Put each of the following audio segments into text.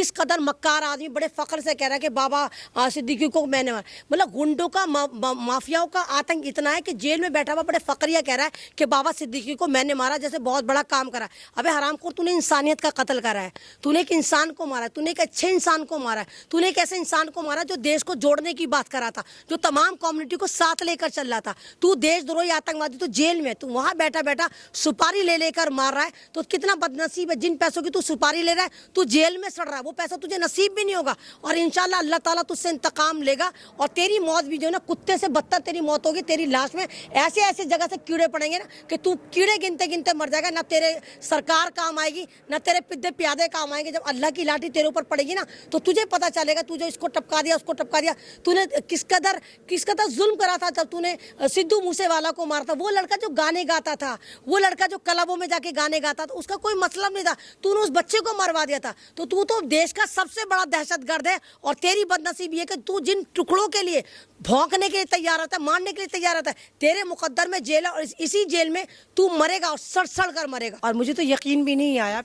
किस कदर मक्कार आदमी बड़े फख्र से कह रहा है कि बाबा सिद्दीकी को मैंने मारा। मतलब गुंडों का माफियाओं का आतंक इतना है कि जेल में बैठा हुआ बड़े फखरिया कह रहा है कि बाबा सिद्दीकी को मैंने मारा, जैसे बहुत बड़ा काम करा। अबे हरामखोर, तूने इंसानियत का कत्ल करा है, तूने एक इंसान को मारा, तूने एक अच्छे इंसान को मारा है, तूने एक ऐसे इंसान को मारा जो देश को जोड़ने की बात कर रहा था, जो तमाम कम्युनिटी को साथ लेकर चल रहा था। तू देशद्रोही आतंकवादी, तो जेल में, तू वहां बैठा बैठा सुपारी ले लेकर मार रहा है। तो कितना बदनसीब है, जिन पैसों की तू सुपारी ले रहा है तू जेल में सड़ रहा है, वो पैसा तुझे नसीब भी नहीं होगा। और इंशाल्लाह अल्लाह ताला तुझसे इंतकाम लेगा और तेरी मौत भी जो है ना कुत्ते से बदतर तेरी मौत होगी। तेरी लाश में ऐसे ऐसे जगह से कीड़े पड़ेंगे ना कि तू कीड़े गिनते गिनते मर जाएगा। ना तेरे सरकार काम आएगी, ना तेरे पिद्दे प्यादे काम आएंगे। जब अल्लाह की लाठी तेरे ऊपर पड़ेगी ना तो तुझे पता चलेगा, तुझे इसको टपका दिया, उसको टपका दिया, तूने किस कदर जुल्म करा था। जब तूने सिद्धू मूसेवाला को मारा था, वो लड़का जो गाने गाता था, वो लड़का जो क्लबों में जाके गाने गाता था, उसका कोई मतलब नहीं था, तूने उस बच्चे को मरवा दिया था। तो तू तो देश का सबसे बड़ा दहशतगर्द है। और तेरी बदनसीबी है कि तू जिन टुकड़ों के लिए भौंकने के लिए तैयार रहता है, मारने के लिए तैयार रहता है, तेरे मुकद्दर में जेल है और इसी जेल में तू मरेगा और सड़ सड़ कर मरेगा। और मुझे तो यकीन भी नहीं आया।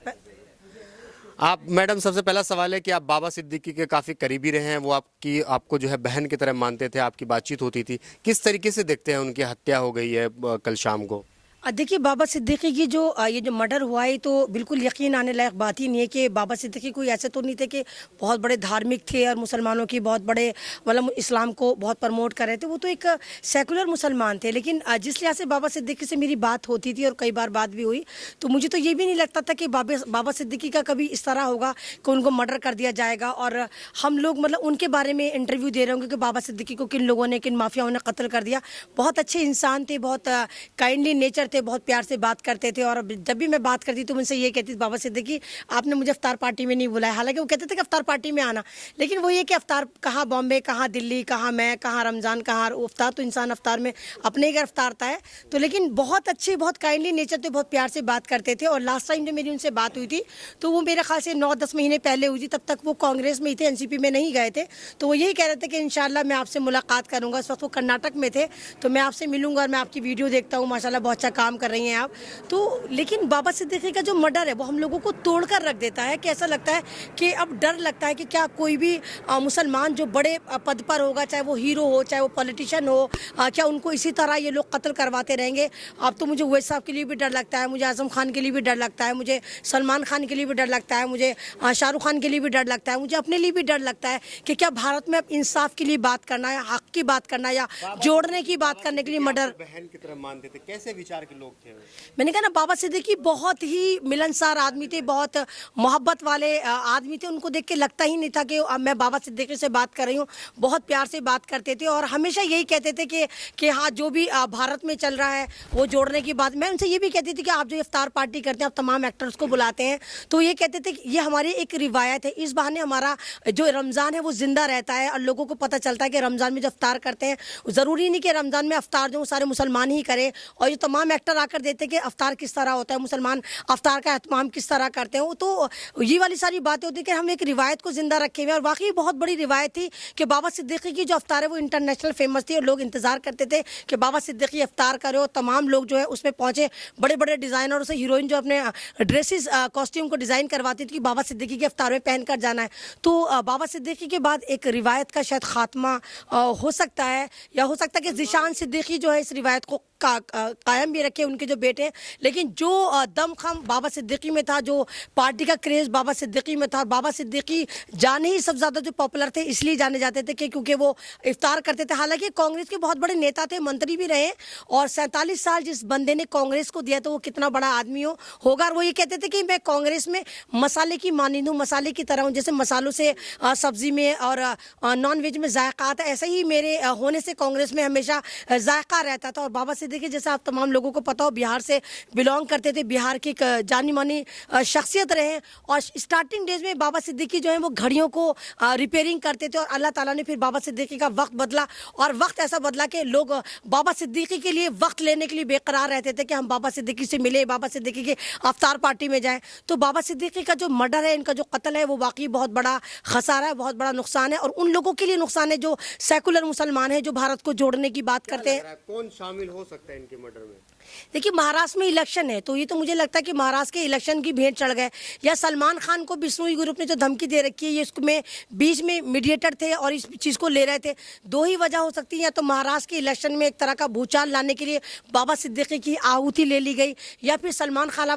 आप मैडम, सबसे पहला सवाल है कि आप बाबा सिद्दीकी के काफ़ी करीबी रहे हैं, वो आपको जो है बहन की तरह मानते थे, आपकी बातचीत होती थी। किस तरीके से देखते हैं उनकी हत्या हो गई है कल शाम को? देखिए, बाबा सिद्दीकी की जो ये जो मर्डर हुआ है तो बिल्कुल यकीन आने लायक बात ही नहीं है कि बाबा सिद्दीकी कोई ऐसे तो नहीं थे कि बहुत बड़े धार्मिक थे और मुसलमानों की बहुत बड़े मतलब इस्लाम को बहुत प्रमोट कर रहे थे। वो तो एक सेकुलर मुसलमान थे। लेकिन जिस लिहाज से बाबा सिद्दीकी से मेरी बात होती थी और कई बार बात भी हुई, तो मुझे तो ये भी नहीं लगता था कि बाबा सिद्दीकी का कभी इस तरह होगा कि उनको मर्डर कर दिया जाएगा। और हम लोग मतलब उनके बारे में इंटरव्यू दे रहे होंगे कि बाबा सिद्दीकी को किन लोगों ने, किन माफियाओं ने कत्ल कर दिया। बहुत अच्छे इंसान थे, बहुत काइंडली नेचर, बहुत प्यार से बात करते थे। और जब भी मैं बात करती तो मुझसे ये कहती थी, बाबा सिद्दीकी आपने मुझे अफ्तार पार्टी में नहीं बुलाया। हालांकि वो कहते थे कि अफ्तार पार्टी में आना, लेकिन वो ये कि अफ्तार कहाँ बॉम्बे, कहाँ दिल्ली, कहाँ मैं, कहाँ रमज़ान, कहाँ अफ्तार, तो इंसान अफ्तार में अपने ही घर अफ्तारता है। तो लेकिन बहुत अच्छे, बहुत काइंडली नेचर थे, बहुत प्यार से बात करते थे। और लास्ट टाइम जो मेरी उनसे बात हुई थी तो वो मेरे ख्याल से 9-10 महीने पहले हुई थी। तब तक वो कांग्रेस में ही थे, एनसीपी में नहीं गए थे। तो वो यही कह रहे थे कि इंशाल्लाह मैं आपसे मुलाकात करूँगा। इस वक्त वो कर्नाटक में थे, तो मैं आपसे मिलूंगा और मैं आपकी वीडियो देखता हूँ, माशाल्लाह बहुत अच्छा काम कर रही हैं आप। तो लेकिन बाबा सिद्दीकी का जो मर्डर है वो हम लोगों को तोड़कर रख देता है कि ऐसा लगता है कि अब डर लगता है कि क्या कोई भी मुसलमान जो बड़े पद पर होगा, चाहे वो हीरो हो, चाहे वो पॉलिटिशियन हो, क्या उनको इसी तरह ये लोग कत्ल करवाते रहेंगे। अब तो मुझे उवैस साहब के लिए भी डर लगता है, मुझे आज़म खान के लिए भी डर लगता है, मुझे सलमान खान के लिए भी डर लगता है, मुझे शाहरुख खान के लिए भी डर लगता है, मुझे अपने लिए भी डर लगता है कि क्या भारत में अब इंसाफ के लिए बात करना है, हक की बात करना है, या जोड़ने की बात करने के लिए मर्डर। बहन की तरह मानते थे, कैसे विचार के लोग थे? मैंने कहा ना, बाबा सिद्दीकी बहुत ही मिलनसार आदमी थे, बहुत मोहब्बत वाले आदमी थे। उनको देख के लगता ही नहीं था कि मैं बाबा सिद्दीकी से बात कर रही हूँ। बहुत प्यार से बात करते थे और हमेशा यही कहते थे कि हाँ, जो भी भारत में चल रहा है वो जोड़ने की बात। मैं उनसे ये भी कहती थी कि आप जो इफ्तार पार्टी करते हैं, आप तमाम एक्टर्स को बुलाते हैं, तो ये कहते थे कि ये हमारी एक रिवायत है, इस बहाने हमारा जो रमज़ान है वो ज़िंदा रहता है और लोगों को पता चलता है कि रमज़ान में जो इफ्तार करते हैं, ज़रूरी नहीं कि रमज़ान में इफ्तार जो सारे मुसलमान ही करें। और ये तमाम एक्टर आकर देते कि अफ्तार किस तरह होता है, मुसलमान अफ्तार का एहतमाम किस तरह करते हैं। तो ये वाली सारी बातें होती है कि हम एक रिवायत को जिंदा रखे हुए। और वाकई बहुत बड़ी रिवायत थी कि बाबा सिद्दीकी की जो अफ्तार है वो इंटरनेशनल फेमस थी और लोग इंतजार करते थे कि बाबा सिद्दीकी अफ्तार करे। और तमाम लोग जो है उसमें पहुंचे, बड़े बड़े डिज़ाइनरों से हीरोइन जो अपने ड्रेसेस कॉस्ट्यूम को डिज़ाइन करवाती थी कि बाबा सिद्दीकी के अफ्तार में पहनकर जाना है। तो बाबा सिद्दीकी के बाद एक रिवायत का शायद खात्मा हो सकता है, या हो सकता है कि ज़ीशान सिद्दीकी जो है इस रिवायत को कायम भी रखे, उनके जो बेटे। लेकिन जो दमखम बाबा सिद्दीकी में था, जो पार्टी का क्रेज़ बाबा सिद्दीकी में था, बाबा सिद्दीकी जाने ही सबसे ज़्यादा जो पॉपुलर थे इसलिए जाने जाते थे कि क्योंकि वो इफ्तार करते थे। हालांकि कांग्रेस के बहुत बड़े नेता थे, मंत्री भी रहे, और 47 साल जिस बंदे ने कांग्रेस को दिया तो वो कितना बड़ा आदमी होगा। और वो ये कहते थे कि मैं कांग्रेस में मसाले की मानिंद हूँ, मसाले की तरह हूँ। जैसे मसालों से सब्जी में और नॉन वेज में जायका आता है, ऐसा ही मेरे होने से कांग्रेस में हमेशा जायका रहता था। और बाबा सिद्दीकी जैसे आप तमाम लोगों को पता हो बिहार से बिलोंग करते थे, बिहार की एक जानी मानी शख्सियत रहे। और स्टार्टिंग डेज में बाबा सिद्दीकी जो है वो घड़ियों को रिपेयरिंग करते थे। और अल्लाह ताला ने फिर बाबा सिद्दीकी का वक्त बदला, और वक्त ऐसा बदला कि लोग बाबा सिद्दीकी के लिए वक्त लेने के लिए बेकरार रहते थे कि हम बाबा सिद्दीकी से मिले, बाबा सिद्दीकी के अफ्तार पार्टी में जाएं। तो बाबा सिद्दीकी का जो मर्डर है, इनका जो कत्ल है, वो वाकई बहुत बड़ा खसारा है, बहुत बड़ा नुकसान है। और उन लोगों के लिए नुकसान है जो सेकुलर मुसलमान है, जो भारत को जोड़ने की बात करते हैं। कौन शामिल हो सकता है इनके मर्डर में? देखिए महाराष्ट्र में इलेक्शन है तो ये तो मुझे लगता है कि महाराष्ट्र के इलेक्शन की भेंट चढ़ गए, या सलमान खान को बिश्नोई ग्रुप ने जो धमकी दे रखी है ये इसमें बीच में मीडिएटर थे और इस चीज़ को ले रहे थे। दो ही वजह हो सकती है, या तो महाराष्ट्र के इलेक्शन में एक तरह का भूचाल लाने के लिए बाबा सिद्दीकी की आहुति ले ली गई, या फिर सलमान खान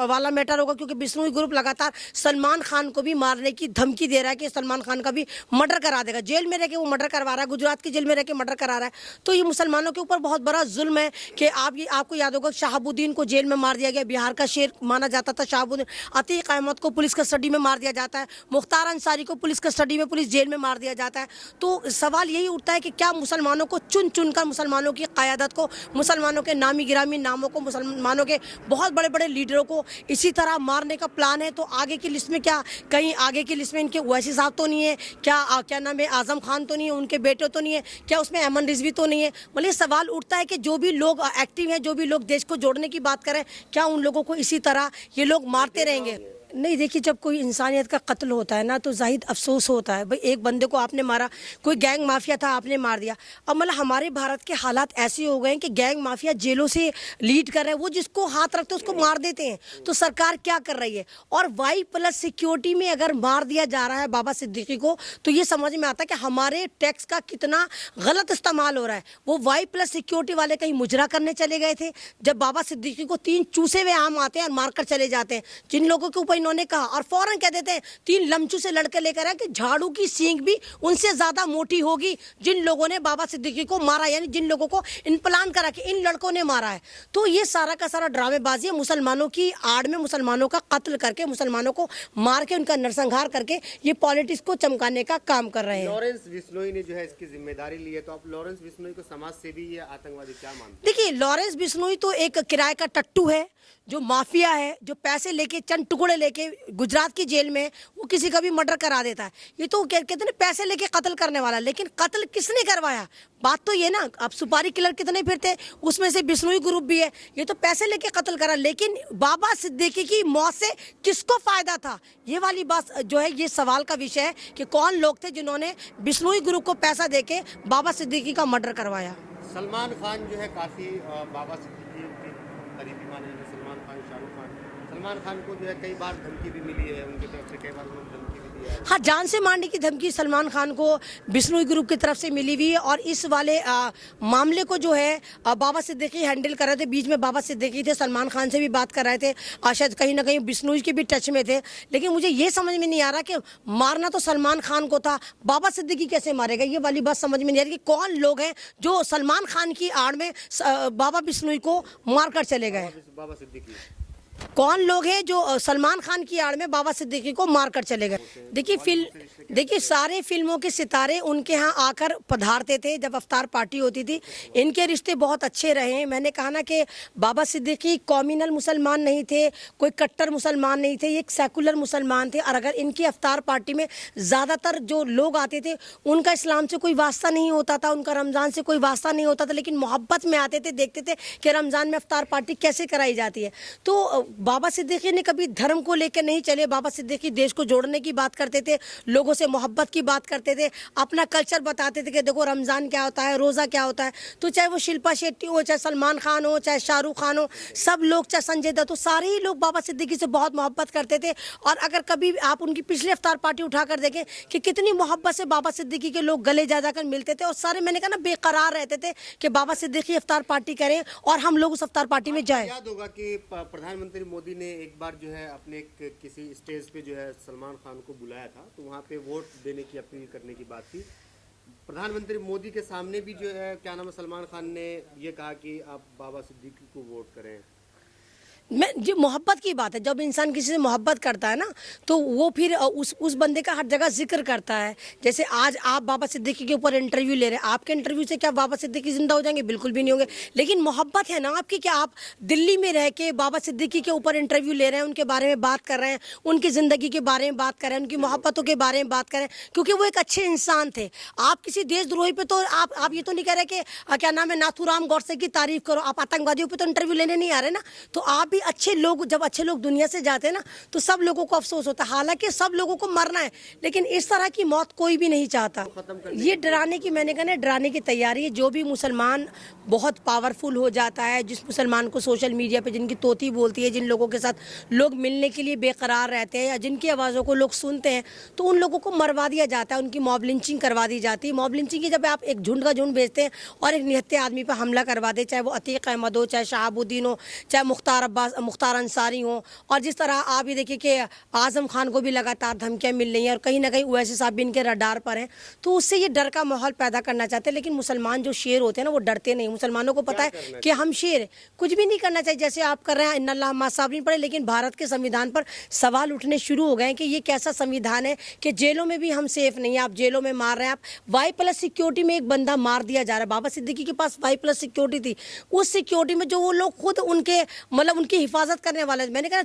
वाला मैटर होगा, क्योंकि बिश्नोई ग्रुप लगातार सलमान खान को भी मारने की धमकी दे रहा है कि सलमान खान का भी मर्डर करा देगा। जेल में रह के वो मर्डर करवा रहा है, गुजरात की जेल में रह के मर्डर करा रहा है। तो ये मुसलमानों के ऊपर बहुत बड़ा जुल्म है कि आपको याद होगा शहाबुद्दीन को जेल में मार दिया गया, बिहार का शेर माना जाता था शहाबुद्दीन। अतीक अहमद को पुलिस कस्टडी में मार दिया जाता है, मुख्तार अंसारी को पुलिस कस्टडी में पुलिस जेल में मार दिया जाता है। तो सवाल यही उठता है कि क्या मुसलमानों को चुन चुन कर मुसलमानों की क़यादत को, मुसलमानों के नामी गिरामी नामों को, मुसलमानों के बहुत बड़े बड़े लीडरों को इसी तरह मारने का प्लान है? तो आगे की लिस्ट में क्या कहीं आगे की लिस्ट में इनके ओवैसी साहब तो नहीं है, क्या नाम है, आजम खान तो नहीं है, उनके बेटे तो नहीं है, क्या उसमें अमन रिजवी तो नहीं है? मतलब सवाल उठता है कि जो भी लोग एक्टिव हैं, जो भी लोग देश को जोड़ने की बात करें, क्या उन लोगों को इसी तरह ये लोग मारते रहेंगे? नहीं, देखिए जब कोई इंसानियत का कत्ल होता है ना तो जाहिद अफसोस होता है। भाई एक बंदे को आपने मारा, कोई गैंग माफिया था आपने मार दिया। अब मतलब हमारे भारत के हालात ऐसे हो गए हैं कि गैंग माफिया जेलों से लीड कर रहे हैं, वो जिसको हाथ रखते हैं उसको मार देते हैं। तो सरकार क्या कर रही है? और वाई प्लस सिक्योरिटी में अगर मार दिया जा रहा है बाबा सिद्दीकी को तो ये समझ में आता है कि हमारे टैक्स का कितना गलत इस्तेमाल हो रहा है। वो वाई प्लस सिक्योरिटी वाले कहीं मुजरा करने चले गए थे जब बाबा सिद्दीकी को 3 चूसे हुए आम आते हैं और मारकर चले जाते हैं, जिन लोगों के ऊपर इन्होंने कहा, और फौरन कह देते हैं 3 लमचू से लड़के लेकर आए कि झाड़ू की सींग भी उनसे ज्यादा मोटी होगी जिन लोगों ने बाबा सिद्दीकी को मारा, यानी जिन लोगों को इन प्लान करा कि इन लड़कों ने मारा है। तो ये सारा का सारा ड्रामेबाजी है, मुसलमानों की आड़ में मुसलमानों का कत्ल करके, मुसलमानों को मार के, उनका नरसंहार करके ये पॉलिटिक्स को चमकाने का काम कर रहे हैं। लॉरेंस बिश्नोई ने जो है इसकी जिम्मेदारी ली है, तो आप लॉरेंस बिश्नोई को समाज सेवी या आतंकवादी क्या मानते हैं? देखिए लॉरेंस बिश्नोई तो एक किराए का टट्टू है, जो माफिया है, जो पैसे लेके चंद टुकड़े लेके गुजरात की जेल में वो किसी का भी मर्डर करा देता है। ये तो कहते हैं पैसे लेके कत्ल करने वाला, लेकिन कत्ल किसने करवाया? बात तो ये ना, अब सुपारी किलर कितने फिरते, उसमें से बिश्नोई ग्रुप भी है। ये तो पैसे लेके कत्ल करा, लेकिन बाबा सिद्दीकी की मौत से किसको फायदा था? ये वाली बात जो है, ये सवाल का विषय है कि कौन लोग थे जिन्होंने बिश्नोई ग्रुप को पैसा देके बाबा सिद्दीकी का मर्डर करवाया। सलमान खान जो है काफी बाबा सिद्दीकी के करीबी माने जाते हैं। सलमान खान को जो है कई बार धमकी भी मिली है, उनकी तरफ से कई बार उन्होंने धमकी भी दी है। हाँ, जान से मारने की धमकी सलमान खान को बिश्नोई ग्रुप की तरफ से मिली हुई है, और इस वाले मामले को जो है बाबा सिद्दीकी हैंडल कर रहे थे। बीच में बाबा सिद्दीकी थे, सलमान खान से भी बात कर रहे थे, शायद कहीं ना कहीं बिश्नोई के भी टच में थे। लेकिन मुझे ये समझ में नहीं आ रहा कि मारना तो सलमान खान को था, बाबा सिद्दीकी कैसे मारेगा? ये वाली बात समझ में नहीं आ रही कि कौन लोग हैं जो सलमान खान की आड़ में बाबा बिश्नोई को मार कर चले गए। बाबा सिद्दीकी कौन लोग हैं जो सलमान खान की आड़ में बाबा सिद्दीकी को मार कर चले गए? देखिए सारे फिल्मों के सितारे उनके यहाँ आकर पधारते थे जब अफ्तार पार्टी होती थी। इनके रिश्ते बहुत अच्छे रहे हैं। मैंने कहा ना कि बाबा सिद्दीकी कॉम्युनल मुसलमान नहीं थे, कोई कट्टर मुसलमान नहीं थे, ये एक सेकुलर मुसलमान थे। और अगर इनकी अफ्तार पार्टी में ज़्यादातर जो लोग आते थे उनका इस्लाम से कोई वास्ता नहीं होता था, उनका रमज़ान से कोई वास्ता नहीं होता था, लेकिन मोहब्बत में आते थे, देखते थे कि रमज़ान में अफ्तार पार्टी कैसे कराई जाती है। तो बाबा सिद्दीकी ने कभी धर्म को लेकर नहीं चले। बाबा सिद्दीकी देश को जोड़ने की बात करते थे, लोगों से मोहब्बत की बात करते थे, अपना कल्चर बताते थे कि देखो रमज़ान क्या होता है, रोज़ा क्या होता है। तो चाहे वो शिल्पा शेट्टी हो, चाहे सलमान खान हो, चाहे शाहरुख खान हो, सब लोग, चाहे संजय दत्त हो, सारे ही लोग बाबा सिद्दीकी से बहुत मोहब्बत करते थे। और अगर कभी आप उनकी पिछली अफ्तार पार्टी उठाकर देखें कि कितनी मोहब्बत से बाबा सिद्दीकी के लोग गले जा जाकर मिलते थे, और सारे, मैंने कहा ना, बेकरार रहते थे कि बाबा सिद्दीकी अफ्तार पार्टी करें और हम लोग उस अफ्तार पार्टी में जाएं। याद होगा कि प्रधानमंत्री मोदी ने एक बार जो है अपने किसी स्टेज पे जो है सलमान खान को बुलाया था, तो वहाँ पे वोट देने की अपील करने की बात थी। प्रधानमंत्री मोदी के सामने भी जो है क्या नाम है, सलमान खान ने ये कहा कि आप बाबा सिद्दीकी को वोट करें। ये मोहब्बत की बात है। जब इंसान किसी से मोहब्बत करता है ना तो वो फिर उस बंदे का हर जगह जिक्र करता है। जैसे आज आप बाबा सिद्दीकी के ऊपर इंटरव्यू ले रहे हैं, आपके इंटरव्यू से क्या बाबा सिद्दीकी जिंदा हो जाएंगे? बिल्कुल भी नहीं होंगे। लेकिन मोहब्बत है ना आपकी, क्या आप दिल्ली में रह के बाबा सिद्दीकी के ऊपर इंटरव्यू ले रहे हैं, उनके बारे में बात कर रहे हैं, उनकी ज़िंदगी के बारे में बात कर रहे हैं, उनकी मोहब्बतों के बारे में बात कर रहे हैं, क्योंकि वो एक अच्छे इंसान थे। आप किसी देशद्रोही पे तो आप ये तो नहीं कह रहे कि क्या नाम है, नाथूराम गौडसे की तारीफ करो। आप आतंकवादियों पर तो इंटरव्यू लेने नहीं आ रहे ना। तो आप भी कोई अच्छे लोग, जब अच्छे लोग दुनिया से जाते हैं ना तो सब लोगों को अफसोस होता है। हालांकि सब लोगों को मरना है, लेकिन इस तरह की मौत कोई भी नहीं चाहता। ये डराने की, मैंने कहा ना, डराने की तैयारी है। जो भी मुसलमान बहुत पावरफुल हो जाता है, जिस मुसलमान को सोशल मीडिया पे जिनकी तोती बोलती है, जिन लोगों के साथ लोग मिलने के लिए बेकरार रहते हैं या जिनकी आवाज़ों को लोग सुनते हैं, तो उन लोगों को मरवा दिया जाता है, उनकी मॉब लिंचिंग करवा दी जाती है। मॉब लिंचिंग की जब आप एक झुंड का झुंड भेजते हैं और एक निहत्थे आदमी पर हमला करवा दे, चाहे वो अतीक अहमद हो, चाहे शहाबुद्दीन हो, चाहे मुख्तार अंसारी हो, और जिस तरह आप ये देखिए कि आज़म खान को भी लगातार धमकियाँ मिल रही हैं और कहीं ना कहीं ओवैसी साहब भी इनके रडार पर हैं, तो उससे ये डर का माहौल पैदा करना चाहते हैं। लेकिन मुसलमान जो शेर होते हैं ना, वो डरते नहीं। मुसलमानों को पता है कि हम शेर हैं, कुछ भी नहीं करना चाहिए। जैसे आप कर रहे हैं, इन्नल्लाह मा साबिरीन पढ़े, लेकिन भारत के संविधान पर सवाल उठने शुरू हो गए हैं कि ये कैसा संविधान है कि जेलों में भी हम सेफ नहीं है। आप जेलों में मार रहे हैं, आप Y+ सिक्योरिटी में एक बंदा मार दिया जा रहा है। बाबा सिद्दीकी के पास Y+ सिक्योरिटी थी, उस सिक्योरिटी में जो वो लोग खुद उनके मतलब उनकी हिफाजत करने वाले, मैंने कहा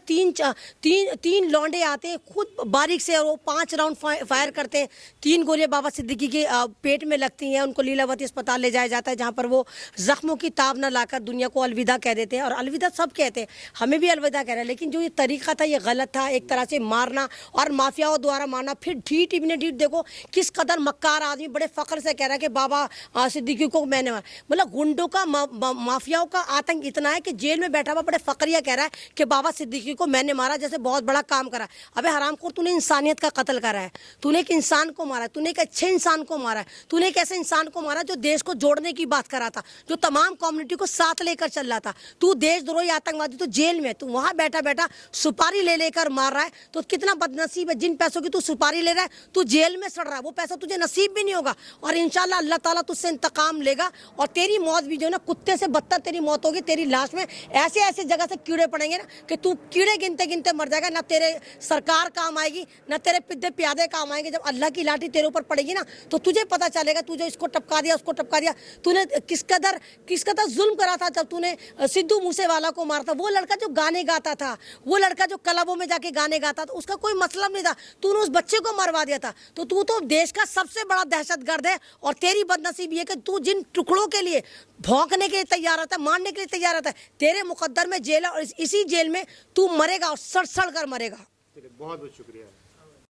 तीन लौंडे आते हैं खुद बारीक से, और वो 5 राउंड फायर करते हैं। 3 गोलियां बाबा सिद्दीकी के पेट में लगती हैं। उनको लीलावती अस्पताल ले जाया जाता है, जहाँ पर वो जख्मों की ताब न लाकर दुनिया को अलविदा कह देते हैं। और अलविदा सब कहते हैं, हमें भी अलविदा कह रहे हैं, लेकिन जो ये तरीका था ये गलत था। एक तरह से मारना और माफियाओं द्वारा मारना। फिर ढीठ इब्ने ढीठ देखो किस कदर मक्कार आदमी बड़े फख्र से कह रहा है कि बाबा सिद्दीकी को मैंने मारा। मतलब गुंडों का, माफियाओं का आतंक इतना है कि जेल में बैठा हुआ बड़े फकरिया कह रहा है कि बाबा सिद्दीकी को मैंने मारा, जैसे बहुत बड़ा काम करा। अबे हरामखोर, तूने इंसानियत का कत्ल करा है, तूने एक इंसान को मारा, तूने एक अच्छे इंसान को मारा है, तूने एक ऐसे इंसान को मारा जो देश को जोड़ने की बात कर रहा था, जो तमाम कम्युनिटी को साथ लेकर चल रहा था। तू देशद्रोही आतंकवादी, तो जेल में, तू वहां बैठा बैठा सुपारी ले लेकर मार रहा है। तो कितना बदनसीब है, जिन पैसों की तू सुपारी ले रहा है, तू जेल में सड़ रहा है, वो पैसा तुझे नसीब भी नहीं होगा। और इंशाल्लाह अल्लाह ताला तुझसे इंतकाम लेगा, और तेरी मौत भी जो है ना, कुत्ते से बदतर तेरी मौत होगी। तेरी लाश में ऐसे ऐसे जगह से कीड़े पड़ेंगे ना कि तू कीड़े गिनते गिनते मर जाएगा। ना तेरे सरकार काम आएगी, ना तेरे पिद्दे प्यादे काम आएंगे। जब अल्लाह की लाठी तेरे ऊपर पड़ेगी ना, तो तुझे पता चलेगा, तू जो इसको टपका दिया, उसको टपका दिया, तूने किस कदर जुल्म करा था। जब तूने सिद्धू मूसेवाला को मारा था, वो लड़का जो गाने गाता था, वो लड़का जो क्लबों में जाके गाने गाता था, उसका कोई मतलब नहीं था, तूने उस बच्चे को मरवा दिया था। तो तू तो देश का सबसे बड़ा दहशतगर्द है। और तेरी बदनसीबी है कि तू जिन टुकड़ों के लिए भौंकने के लिए तैयार रहता है, मारने के लिए तैयार रहता है, तेरे मुकद्दर में जेल है, और इसी जेल में तू मरेगा और सड़ सड़ कर मरेगा। बहुत बहुत शुक्रिया।